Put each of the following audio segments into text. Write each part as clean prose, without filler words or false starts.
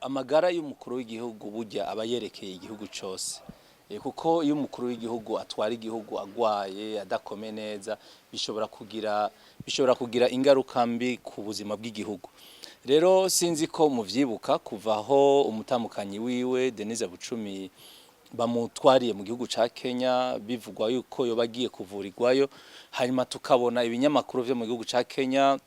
amagara y'umukuru w'igihugu burya aba yerekeye igihugu cyose. Kuko iyo umukuru w'igihugu atwara igihugu agwaye adakome neza bishobora kugira ingaruka mbi ku buzima bw'igihugu. Rero sinzi ko muvyibuka kuvaho umutamukanyi wiwe Denise Bucumi bamutwariye mu gihugu ca Kenya bivugwa yuko yobagiye kuvurirwayo, hanyuma tukabona ibinyamakuru vyo mu gihugu ca Kenya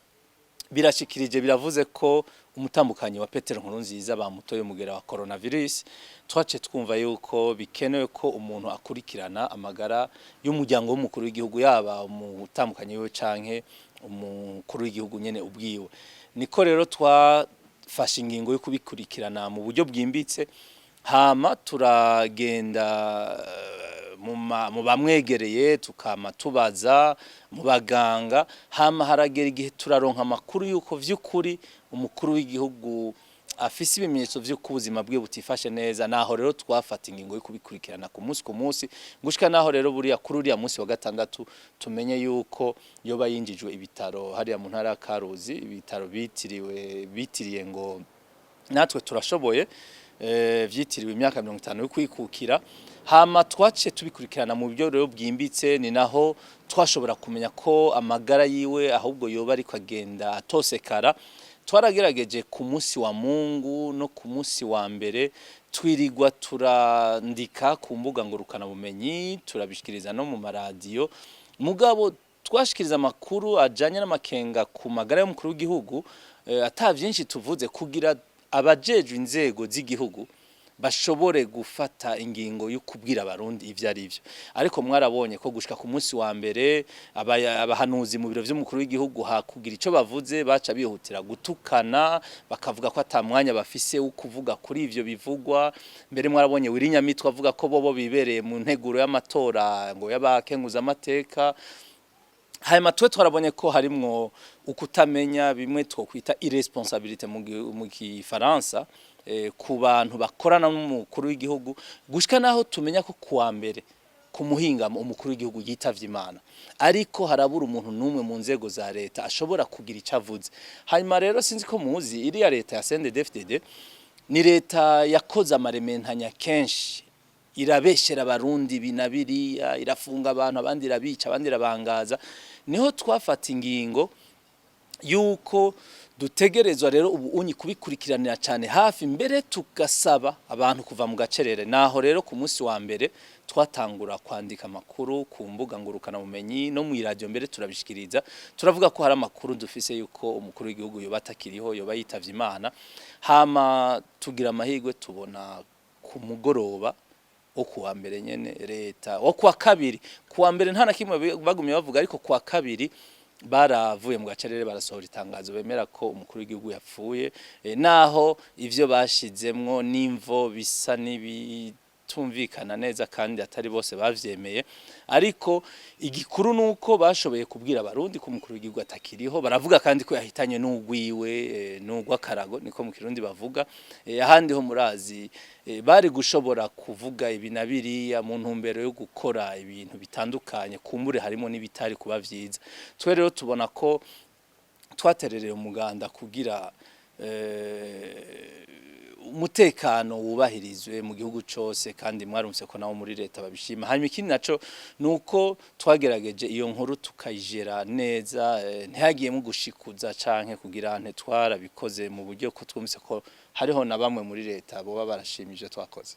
birashikirije biravuze ko umutambukanyi wa Pierre Nkurunziza bamutoye mugera wa coronavirus. Twace twumva yuko bikenewe ko umuntu akurikirana amagara y'umuryango w'umukuru w'igihugu, yaba umutambukanyi we canke umukuru w'igihugu nyene ubwiwe. Niko rero twafashe ingingo yo kubikurikirana mu buryo bwimbitse, hama turagenda mu bamwegereye tukama tubaza mu baganga, hama haragera igihe turaronka amakuru yuko vy'ukuri umukuru w'igihugu afise ibimenyetso vy'uko ubuzima bwe butifashe neza. Naho rero twafata ingingo yo kubikurikirana ku munsi gushika naho rero buriya kuri uriya munsi wa gatandatu tumenye yuko yoba yinjijwe ibitaro hariya mu ntara ya Karuzi, ibitaro bitiriye ngo natwe turashoboye, vyitiriwe imyaka 50 yo kwikukira. Hama twace tubikurikirana mu buryo rero bwimbitse, ni naho twashobora kumenya ko amagara yiwe ahubwo yoba ariko agenda atosekara. Twaragerageje ku munsi wa Mungu no ku munsi wa mbere twirigwa turandika ku mbuga ngurukana bumenyi, turabishikiriza no mu maradiyo, mugabo twashikiriza amakuru ajanye n'amakenga ku magara y'umukuru w'igihugu, atavyinshi tuvuze kugira abajejwe inzego z'igihugu bashobore gufata ingingo yo kubwira abarundi ivyo ari byo. Ariko mwarabonye ko gushika ku munsi wa mbere abahanuzi mu biro vy'umukuru w'igihugu hakugira ico bavuze baca bihutira gutukana, bakavuga ko atamwanya bafise wo kuvuga kuri ivyo bivugwa. Mbere mwarabonye Wirinyamitwe avuga ko bobo bibereye mu nteguro y'amatora ngo yabakenguza amateka. Hanyuma twarabonye ko harimwo ukutamenya bimwe twokwita irresponsabilité mu Gifaransa ku bantu bakorana n'umukuru w'igihugu, gushika naho tumenya ko kuwa mbere ku muhingamo umukuru w'igihugu yitavye Imana, ariko harabura umuntu numwe mu nzego za leta ashobora kugira icavuze. Hanyuma rero sinzi ko muzi iriya leta ya CNDD-FDD ni leta yakoze amaremantanya kenshi, irabeshera abarundi binabiriya, irafunga abantu, abandi irabica, abandi irabangaza. Niho twafata ingingo yuko dutegerezwa rero ubu unyi kubikurikiranira cyane hafi, mbere tugasaba abantu kuva mu gacerere. Naho rero ku munsi wa mbere twatangura kwandika amakuru ku mbuga ngurukana bumenyi no mu radio, mbere turabishikiriza turavuga ko hari amakuru dufise yuko umukuru w'igihugu yoba atakiriho, yoba yitavye Imana. Hama tugira amahirwe tubona ku mugoroba wo kuwa mbere nyene leta wo kuwa kabiri, kuwa mbere nta nakimwe bagumye bavuga, ariko kuwa kabiri baravuye mu gacerere barasohora itangazo bemera ko umukuru w'igihugu yapfuye, naho ivyo bashizemwo n'imvo bisa nibitumvikana neza kandi atari bose bavyemeye. Ariko igikuru nuko bashoboye kubwira abarundi ko umukuru w'igihugu atakiriho. Baravuga kandi ko yahitanye n'ugwiwe n'ugwakarago, niko mu Kirundi bavuga. Ahandi ho murazi bari gushobora kuvuga ibinabiriya mu ntumbero yo gukora ibintu bitandukanye, kumbure harimo n'ibitari kuba vyiza. Twe rero tubona ko twaterereye umuganda kugira umutekano wubahirizwe mu gihugu cyose, kandi mwarumse ko nawo muri leta babishima. Hanyuma ikindi naco nuko twagerageje iyo nkuru tukayijera neza, ntihagiyemo gushikuza canke kugira ntitwara bikoze mu buryo ko twumvise ko hariho na bamwe muri leta boba barashimije twakoze.